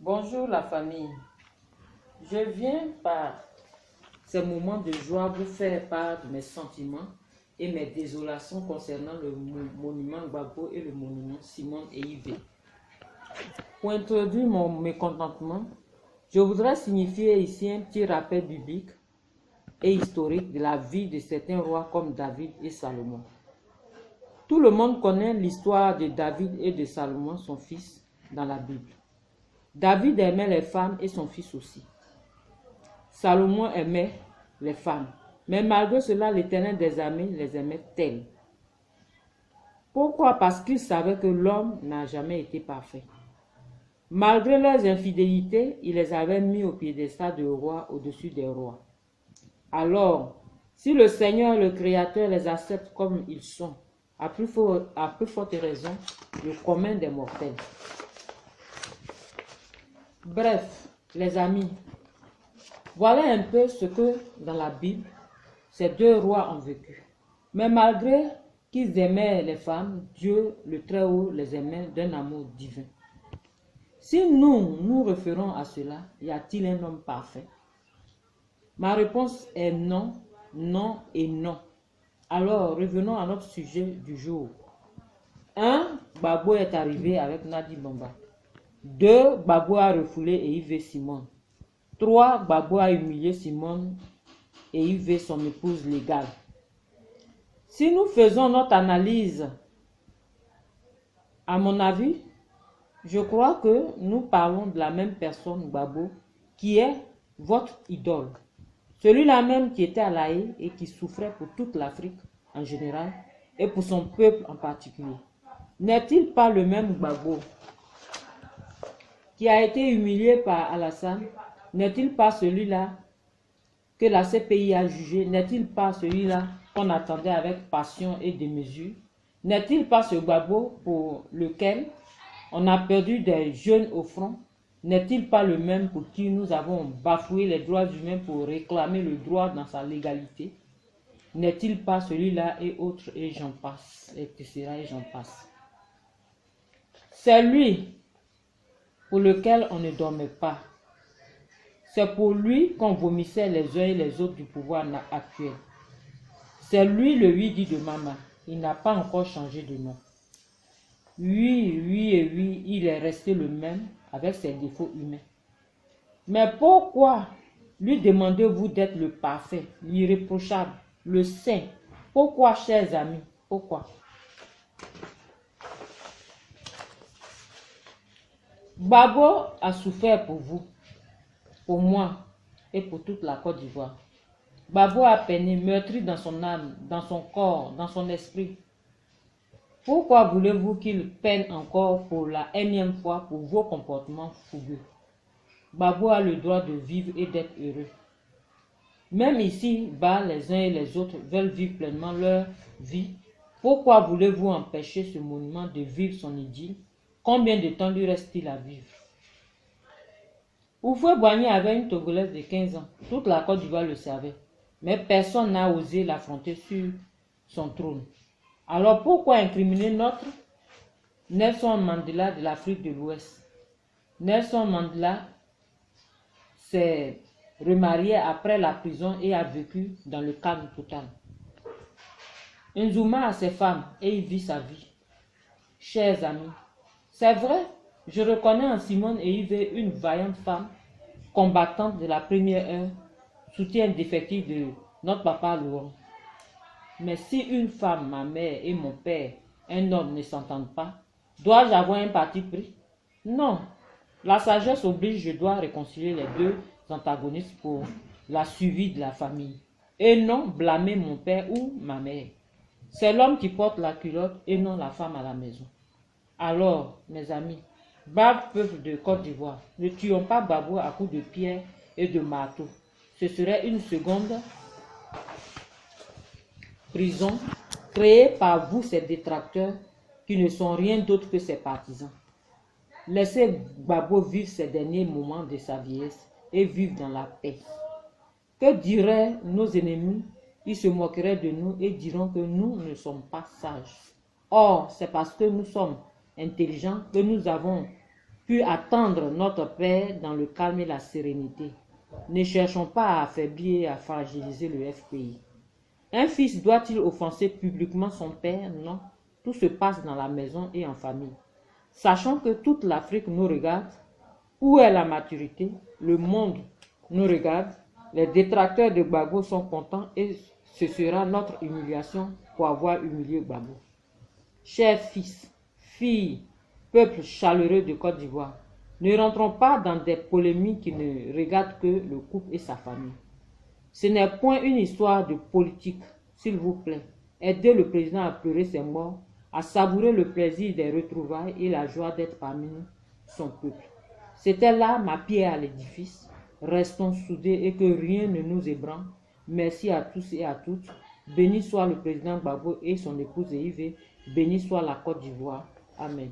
Bonjour la famille. Je viens par ces moments de joie vous faire part de mes sentiments et mes désolations concernant le monument Gbagbo et le monument Simone et Yves. Pour introduire mon mécontentement, je voudrais signifier ici un petit rappel biblique et historique de la vie de certains rois comme David et Salomon. Tout le monde connaît l'histoire de David et de Salomon, son fils, dans la Bible. David aimait les femmes et son fils aussi. Salomon aimait les femmes, mais malgré cela, l'Éternel des armées les aimait telles. Pourquoi? Parce qu'il savait que l'homme n'a jamais été parfait. Malgré leurs infidélités, il les avait mis au piédestal de roi au-dessus des rois. Alors, si le Seigneur, le Créateur, les accepte comme ils sont, à plus forte raison, le commun des mortels. Bref, les amis, voilà un peu ce que, dans la Bible, ces deux rois ont vécu. Mais malgré qu'ils aimaient les femmes, Dieu, le Très-Haut, les aimait d'un amour divin. Si nous nous référons à cela, y a-t-il un homme parfait? Ma réponse est non, non et non. Alors, revenons à notre sujet du jour. 1. Gbagbo est arrivé avec Nadi Bamba. 2. Gbagbo a refoulé et Yves Simone. 3. Gbagbo a humilié Simone et Yves son épouse légale. Si nous faisons notre analyse, à mon avis, je crois que nous parlons de la même personne, Gbagbo, qui est votre idole. Celui-là même qui était à La Haye et qui souffrait pour toute l'Afrique en général et pour son peuple en particulier. N'est-il pas le même Gbagbo qui a été humilié par Alassane? N'est-il pas celui-là que la CPI a jugé? N'est-il pas celui-là qu'on attendait avec passion et démesure? N'est-il pas ce Gbagbo pour lequel on a perdu des jeunes au front? N'est-il pas le même pour qui nous avons bafoué les droits humains pour réclamer le droit dans sa légalité? N'est-il pas celui-là et autres, et j'en passe, etc. et j'en passe. C'est lui pour lequel on ne dormait pas. C'est pour lui qu'on vomissait les uns et les autres du pouvoir actuel. C'est lui le Widi de Mama. Il n'a pas encore changé de nom. Oui, il est resté le même avec ses défauts humains. Mais pourquoi lui demandez-vous d'être le parfait, l'irréprochable, le saint? Pourquoi, chers amis? Pourquoi? Gbagbo a souffert pour vous, pour moi et pour toute la Côte d'Ivoire. Gbagbo a peiné, meurtri dans son âme, dans son corps, dans son esprit. Pourquoi voulez-vous qu'il peine encore pour la énième fois pour vos comportements fougueux? Gbagbo a le droit de vivre et d'être heureux. Même ici, bas, les uns et les autres veulent vivre pleinement leur vie. Pourquoi voulez-vous empêcher ce monument de vivre son idylle? Combien de temps lui reste-t-il à vivre? Houphouët-Boigny avait une Togolaise de 15 ans. Toute la Côte d'Ivoire le savait. Mais personne n'a osé l'affronter sur son trône. Alors pourquoi incriminer notre Nelson Mandela de l'Afrique de l'Ouest? Nelson Mandela s'est remarié après la prison et a vécu dans le calme total. Nzuma a ses femmes et il vit sa vie. Chers amis, c'est vrai, je reconnais en Simone et Yves une vaillante femme, combattante de la première heure, soutien indéfectible de notre papa Laurent. Mais si une femme, ma mère et mon père, un homme ne s'entendent pas, dois-je avoir un parti pris? Non. La sagesse oblige, je dois réconcilier les deux antagonistes pour la survie de la famille. Et non blâmer mon père ou ma mère. C'est l'homme qui porte la culotte et non la femme à la maison. Alors, mes amis, brave peuple de Côte d'Ivoire, ne tuons pas Gbagbo à coups de pierre et de marteau. Ce serait une seconde prison créée par vous, ces détracteurs, qui ne sont rien d'autre que ses partisans. Laissez Gbagbo vivre ses derniers moments de sa vieillesse et vivre dans la paix. Que diraient nos ennemis? Ils se moqueraient de nous et diront que nous ne sommes pas sages. Or, c'est parce que nous sommes intelligents que nous avons puis attendre notre paix dans le calme et la sérénité. Ne cherchons pas à affaiblir et à fragiliser le FPI. Un fils doit-il offenser publiquement son père? Non. Tout se passe dans la maison et en famille. Sachant que toute l'Afrique nous regarde, où est la maturité? Le monde nous regarde, les détracteurs de Gbagbo sont contents et ce sera notre humiliation pour avoir humilié Gbagbo. Chers fils, filles, peuple chaleureux de Côte d'Ivoire, ne rentrons pas dans des polémiques qui ne regardent que le couple et sa famille. Ce n'est point une histoire de politique, s'il vous plaît. Aidez le président à pleurer ses morts, à savourer le plaisir des retrouvailles et la joie d'être parmi nous, son peuple. C'était là ma pierre à l'édifice. Restons soudés et que rien ne nous ébranle. Merci à tous et à toutes. Béni soit le président Gbagbo et son épouse Yves. Béni soit la Côte d'Ivoire. Amen.